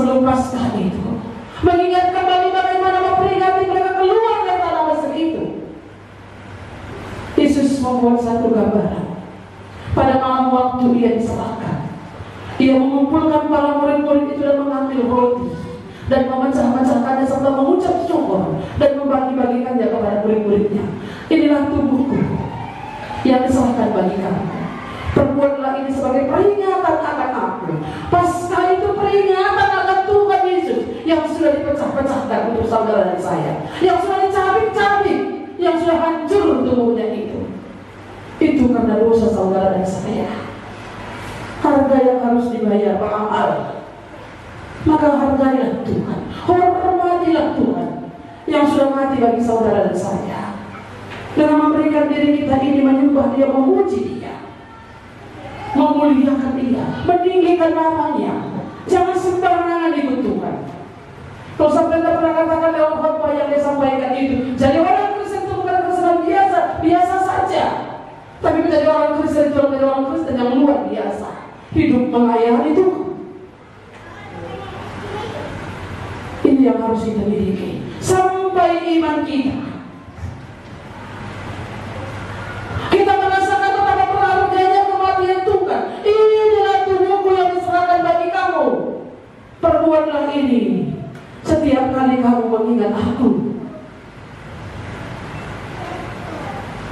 sebelum Paskah itu, mengingat kembali bagaimana memperingati mereka keluar dari tanah Mesir itu. Yesus membuat satu gambaran. Pada malam waktu ia diserahkan, ia mengumpulkan para murid-murid itu dan mengambil roti dan memecah-mecahkannya serta mengucap syukur dan membagi-bagikannya kepada murid-muridnya. Inilah tubuhku yang diserahkan bagi kamu. Perbuatlah ini sebagai peringatan akan aku. Paskah itu peringatan akan Tuhan Yesus yang sudah dipecah-pecahkan untuk saudara dan saya, yang sudah dicabik-cabik, yang sudah hancur tubuhnya itu. Itu karena dosa saudara dan saya. Harga yang harus dibayar mahal. Maka hargailah Tuhan, hormatilah Tuhan yang sudah mati bagi saudara dan saya, dengan memberikan diri kita ini menyembah Dia, memuji Dia, memuliakan Dia, meninggikan namanya. Jangan sembarangan ikut Tuhan. Kalau sampai kita pernah katakan lewat khotbah yang dia sampaikan itu, jadi orang Kristen itu bukan Kristen biasa, biasa saja. Tapi menjadi orang Kristen itu menjadi orang Kristen yang luar biasa, hidup melayani Tuhan. Ini yang harus kita miliki sampai iman kita merasakan betapa berharganya kematian Tuhan. Inilah tubuhku yang diserahkan bagi kamu. Perbuatlah ini setiap kali kamu mengingat aku.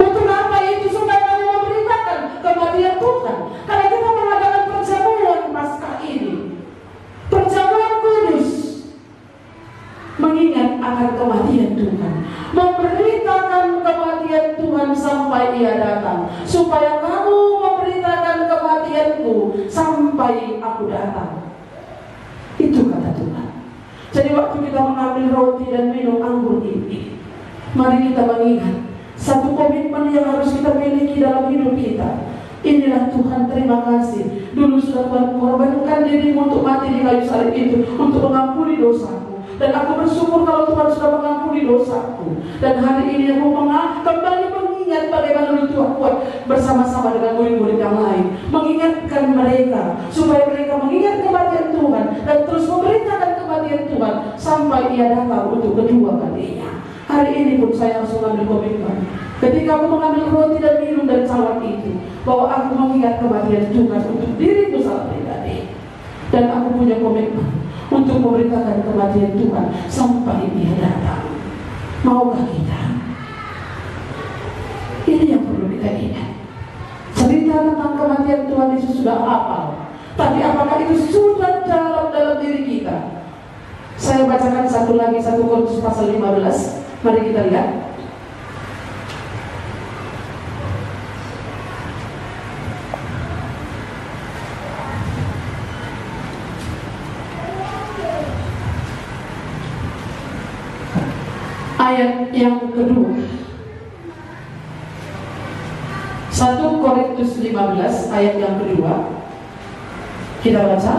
Untuk apa itu? Supaya kamu memberitakan kematian Tuhan. Karena kita mengadakan perjamuan Paskah ini, perjamuan kudus, mengingat akan kematian Tuhan, memberitakan kematian Tuhan sampai Ia datang, supaya kamu memberitakan kematianku sampai aku datang. Itu kata Tuhan. Jadi waktu kita mengambil roti dan minum anggur ini, mari kita mengingat satu komitmen yang harus kita miliki dalam hidup kita. Inilah Tuhan, terima kasih. Dulu sudah Tuhan korbankan dirimu untuk mati di kayu salib itu, untuk mengampuni dosaku. Dan aku bersyukur kalau Tuhan sudah mengampuni dosaku. Dan hari ini aku kembali mengingat bagaimana dulu Tuhan buat bersama-sama dengan murid-murid yang lain, mengingatkan mereka supaya mereka mengingat kematian Tuhan dan terus memberitakan kematian Tuhan sampai Ia datang untuk kedua kalinya. Hari ini pun saya harus mengambil komitmen. Ketika aku mengambil roti dan minum dari cawan itu, bahwa aku mengingat kematian Tuhan untuk diriku secara pribadi, dan aku punya komitmen untuk memberitakan kematian Tuhan sampai Dia datang. Maukah kita? Ini yang perlu kita ingat. Cerita tentang kematian Tuhan Yesus sudah hafal, tapi apakah itu sudah dalam diri kita? Saya bacakan satu lagi, 1 Korintus pasal 15. Mari kita lihat. Ayat yang kedua, 1 Korintus 15 ayat yang kedua. Kita baca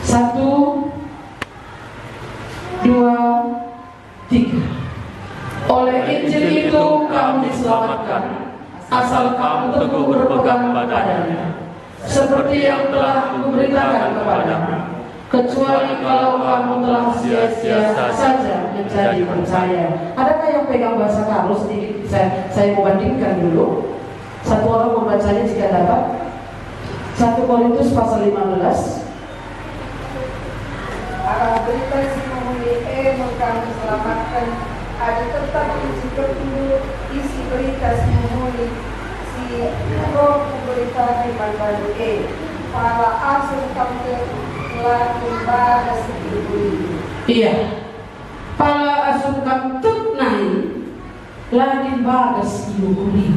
1, 2, 3. Oleh Injil itu kamu diselamatkan, asal kamu teguh berpegang padanya, seperti yang telah kuberitakan kepadamu, kecuali kalau kamu telah sia-sia saja menjadi percaya. Adakah yang pegang bahasa Karo sedikit? Saya mau bandingkan dulu. Satu orang membacanya jika dapat. 1 Korintus pasal 15. Akan berita si memulai kamu selamatkan, ada tetap isi kedua isi berita si memulai si roh berita di baru para asal kamu lakukan sedikit. Iya. Pala asukam tutnai lagi bagas ilukuli.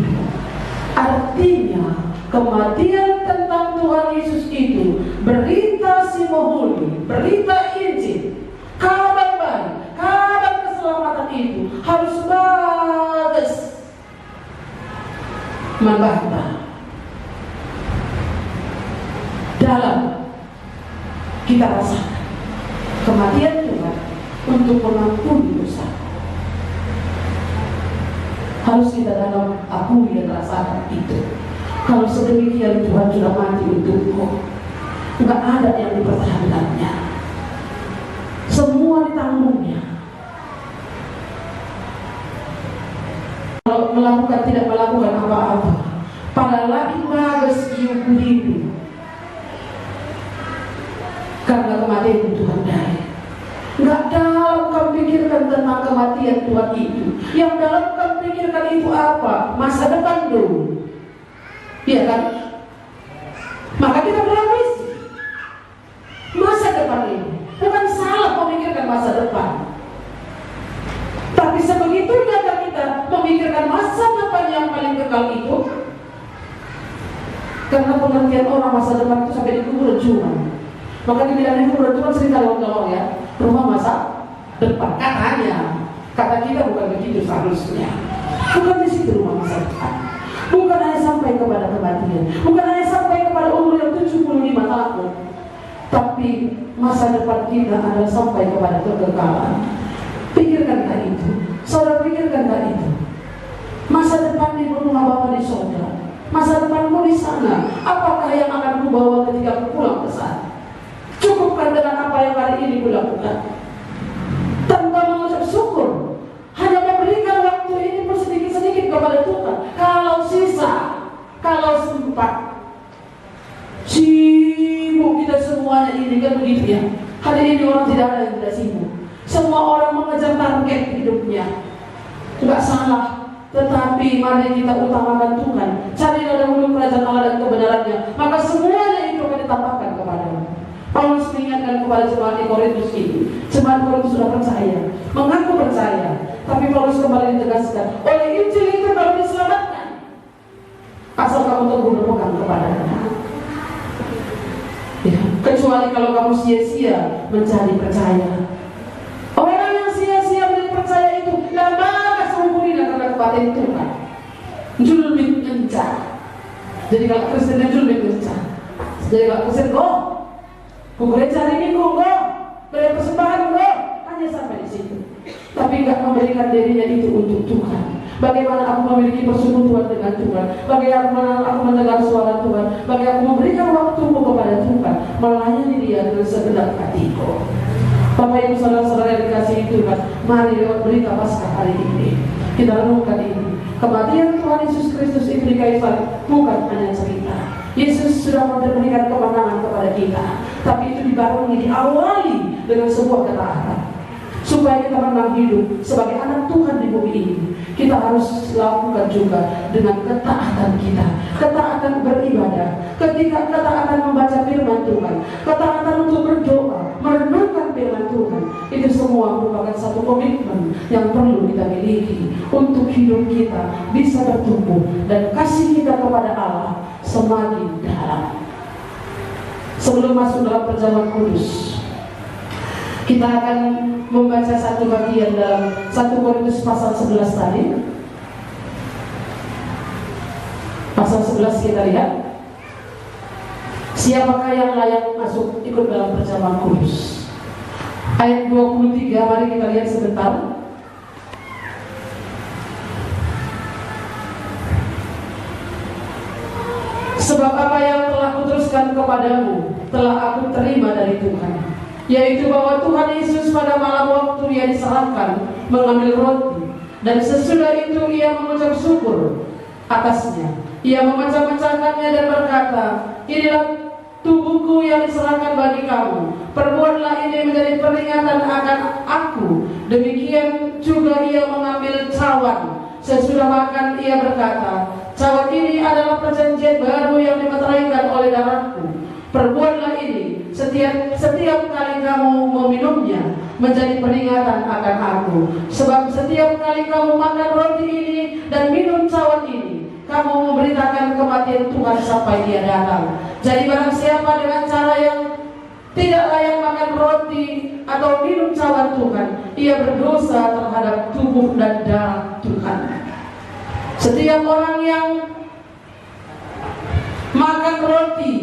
Artinya kematian tentang Tuhan Yesus itu, berita si mohuli, berita Injil, kabar baik, kabar keselamatan itu harus bagus membantah dalam kita rasakan kematian Tuhan untuk mengampuni dosa. Harus kita dalam akui dan rasakan itu. Kalau sedemikian Tuhan sudah mati untukmu, nggak ada yang dipertahankannya, semua ditanggungnya. Kalau tidak melakukan apa-apa, pada lagi magas iu karena kematian Tuhan dari. Nggak dalam kau pikirkan tentang kematian Tuhan itu. Yang dalam kau pikirkan itu apa? Masa depan dulu. Iya kan? Maka kita berambisi masa depan ini. Bukan salah memikirkan masa depan, tapi sebegitunya kita memikirkan masa depan yang paling kekal itu. Karena pengertian orang masa depan itu sampai dikubur cuma. Maka dibilang dikubur cuma cerita lorong ya, rumah masa depan. Kata kita bukan begitu seharusnya. Bukan di situ rumah masa depan. Bukan hanya sampai kepada kematian, bukan hanya sampai kepada umur yang 75 tahun, tapi masa depan kita adalah sampai kepada kekekalan. Pikirkankah itu? Saudara pikirkankah itu? Masa depan di rumah Bapa di surga, masa depanmu di sana, apakah yang akan kubawa ketika ku pulang ke sana? Cukupkan dengan apa yang hari ini kulakukan, tanpa mengucap syukur, hanya memberikan waktu ini pun sedikit-sedikit kepada Tuhan. Kalau sisa, kalau sempat, sibuk kita semuanya ini kan begitu ya. Hari ini orang tidak ada yang tidak sibuk. Semua orang mengejar target hidupnya. Tidak salah, tetapi mari kita utamakan Tuhan. Carilah dahulu kerajaan Allah dan kebenarannya, maka semuanya itu akan ditambahkan kepadamu. Paulus mengingatkan kepada jemaat di Korintus ini. Jemaat Korintus sudah percaya, mengaku percaya, tapi Paulus kembali ditegaskan, oleh Injil itu kamu diselamatkan, asal kamu teguh berpegang kepadanya. Ya, kecuali kalau kamu sia-sia mencari percaya. Orang yang sia-sia mencari percaya itu lama seumpurnya karena kebatian Tuhan. Julbit ngencar. Jadi kalau Kristen julbit ngencar. Jadi kalau Kristen gereja hari Minggu beri persembahan hanya sampai di situ. Tapi nggak memberikan dirinya itu untuk Tuhan. Bagaimana aku memiliki persekutuan dengan Tuhan, bagaimana aku mendengar suara Tuhan, bagaimana aku memberikan waktuku kepada Tuhan, melayani Dia dengan segenap hatiku. Bapak Ibu saudara-saudara yang dikasihi Tuhan, mari lewat berita Paskah hari ini kita renungkan ini. Kematian Tuhan Yesus Kristus itu di kayu salib bukan hanya cerita. Yesus sudah memberikan kemenangan kepada kita, tapi itu dibarengi, diawali dengan sebuah ketaatan. Supaya kita menang hidup sebagai anak Tuhan di bumi ini, kita harus lakukan juga dengan ketaatan kita. Ketaatan beribadah, ketika ketaatan membaca firman Tuhan, ketaatan untuk berdoa, merenungkan firman Tuhan. Itu semua merupakan satu komitmen yang perlu kita miliki untuk hidup kita bisa bertumbuh dan kasih kita kepada Allah semakin dalam. Sebelum masuk dalam perjamuan kudus, kita akan membaca satu bagian dalam 1 Korintus pasal 11 tadi. Pasal 11 kita lihat. Siapakah yang layak masuk ikut dalam perjamuan kudus? Ayat 23, mari kita lihat sebentar. Sebab apa yang telah kuteruskan kepadamu telah aku terima dari Tuhan, yaitu bahwa Tuhan Yesus pada malam waktu Ia diserahkan mengambil roti, dan sesudah itu Ia mengucap syukur atasnya. Ia memecah-mecahkannya dan berkata, inilah tubuhku yang diserahkan bagi kamu. Perbuatlah ini menjadi peringatan akan aku. Demikian juga Ia mengambil cawan. Sesudah makan Ia berkata, cawan ini adalah perjanjian baru yang dimeteraikan oleh darahku. Perbuatlah ini setiap kali kamu meminumnya menjadi peringatan akan aku. Sebab setiap kali kamu makan roti ini dan minum cawan ini, kamu memberitakan kematian Tuhan sampai Dia datang. Jadi barang siapa dengan cara yang tidak layak makan roti atau minum cawan Tuhan, ia berdosa terhadap tubuh dan darah Tuhan. Setiap orang yang makan roti,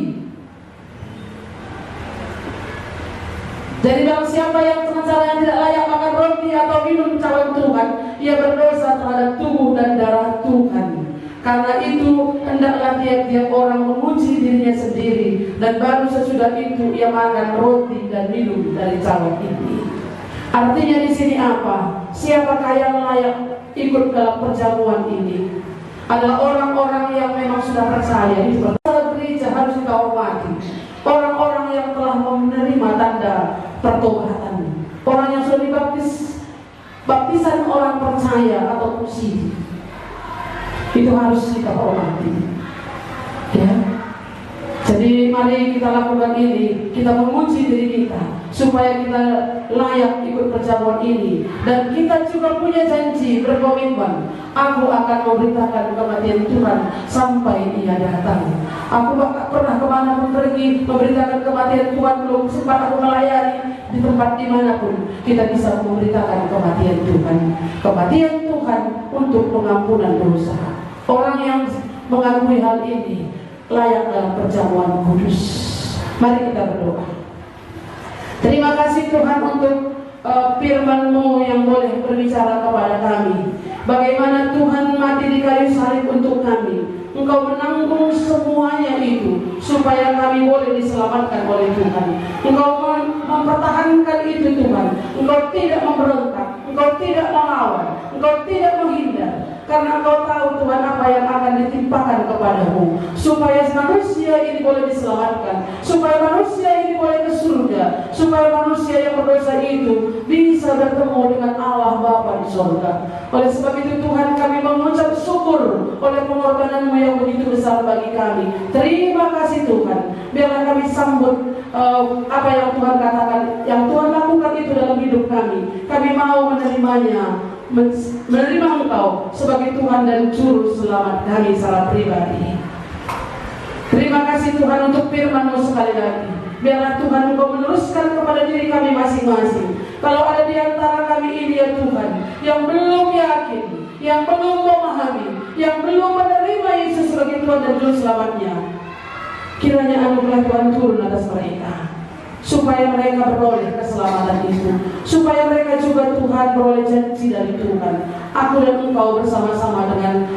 jadi barang siapa yang dengan cara yang tidak layak makan roti atau minum cawan Tuhan, ia berdosa terhadap tubuh dan darah Tuhan. Karena itu hendaklah tiap-tiap orang menguji dirinya sendiri dan baru sesudah itu ia makan roti dan minum dari cawan ini. Artinya di sini apa? Siapakah yang layak ikut dalam perjamuan ini? Adalah orang-orang yang memang sudah percaya. Di gereja harus kita hormati orang-orang yang telah menerima tanda pertobatan, orang yang sudah dibaptis, baptisan orang percaya atau musik. Itu harus kita hormati, ya. Jadi mari kita lakukan ini, kita menguji diri kita supaya kita layak ikut perjamuan ini. Dan kita juga punya janji, berkomitmen, aku akan memberitakan kematian Tuhan sampai Ia datang. Aku tak pernah kemana pun pergi memberitakan kematian Tuhan, belum sempat aku melayani di tempat dimanapun kita bisa memberitakan kematian Tuhan. Kematian Tuhan untuk pengampunan dosa. Orang yang mengakui hal ini layak dalam perjamuan kudus. Mari kita berdoa. Terima kasih Tuhan untuk firman-Mu yang boleh berbicara kepada kami. Bagaimana Tuhan mati di kayu salib untuk kami. Engkau menanggung semuanya itu supaya kami boleh diselamatkan oleh Tuhan. Engkau mempertahankan itu Tuhan. Engkau tidak memberontak, Engkau tidak melawan, Engkau tidak menghindar. Karena Engkau tahu Tuhan apa yang akan ditimpakan kepadamu, supaya manusia ini boleh diselamatkan, supaya manusia ini boleh ke surga, supaya manusia yang berdosa itu bisa bertemu dengan Allah Bapa di surga. Oleh sebab itu Tuhan, kami mengucap syukur oleh pengorbanan-Mu yang begitu besar bagi kami. Terima kasih Tuhan. Biarlah kami sambut apa yang Tuhan katakan, yang Tuhan lakukan itu dalam hidup kami. Kami mau menerimanya, menerima Engkau sebagai Tuhan dan Juru Selamat kami secara pribadi. Terima kasih Tuhan untuk firman-Mu sekali lagi. Biarlah Tuhan Engkau meneruskan kepada diri kami masing-masing. Kalau ada di antara kami ini ya Tuhan, yang belum yakin, yang belum memahami, yang belum menerima Yesus sebagai Tuhan dan Juru Selamatnya, kiranya anugerah Tuhan turun atas mereka, supaya mereka beroleh keselamatan itu, supaya mereka juga Tuhan beroleh janji dari Tuhan. Aku dan Engkau bersama-sama dengan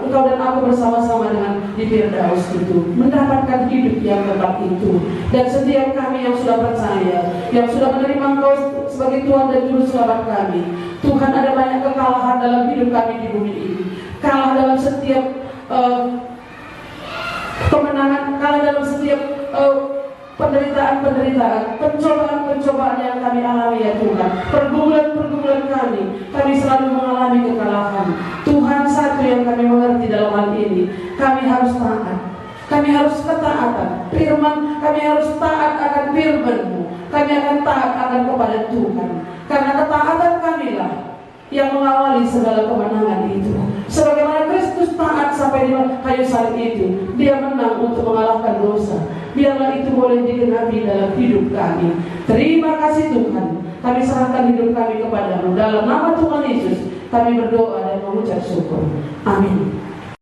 Engkau dan aku bersama-sama dengan di Firdaus itu, mendapatkan hidup yang kekal itu. Dan setiap kami yang sudah percaya, yang sudah menerima Engkau sebagai Tuhan dan Juru Selamat kami, Tuhan, ada banyak kekalahan dalam hidup kami di bumi ini. Kalah dalam setiap kemenangan, kalah dalam setiap penderitaan, pencobaan yang kami alami ya Tuhan. Pergumulan kami selalu mengalami kekalahan. Tuhan, satu yang kami mengerti dalam hal ini, kami harus taat. Kami harus ketaatan firman, kami harus taat akan firman-Mu. Kami akan taat akan kepada Tuhan. Karena ketaatan kamilah yang mengawali segala kemenangan itu. Sebagaimana Kristus taat sampai di kayu salib itu, Dia menang untuk mengalahkan dosa. Biarlah itu boleh digenapi dalam hidup kami. Terima kasih Tuhan. Kami serahkan hidup kami kepada-Mu. Dalam nama Tuhan Yesus kami berdoa dan mengucap syukur. Amin.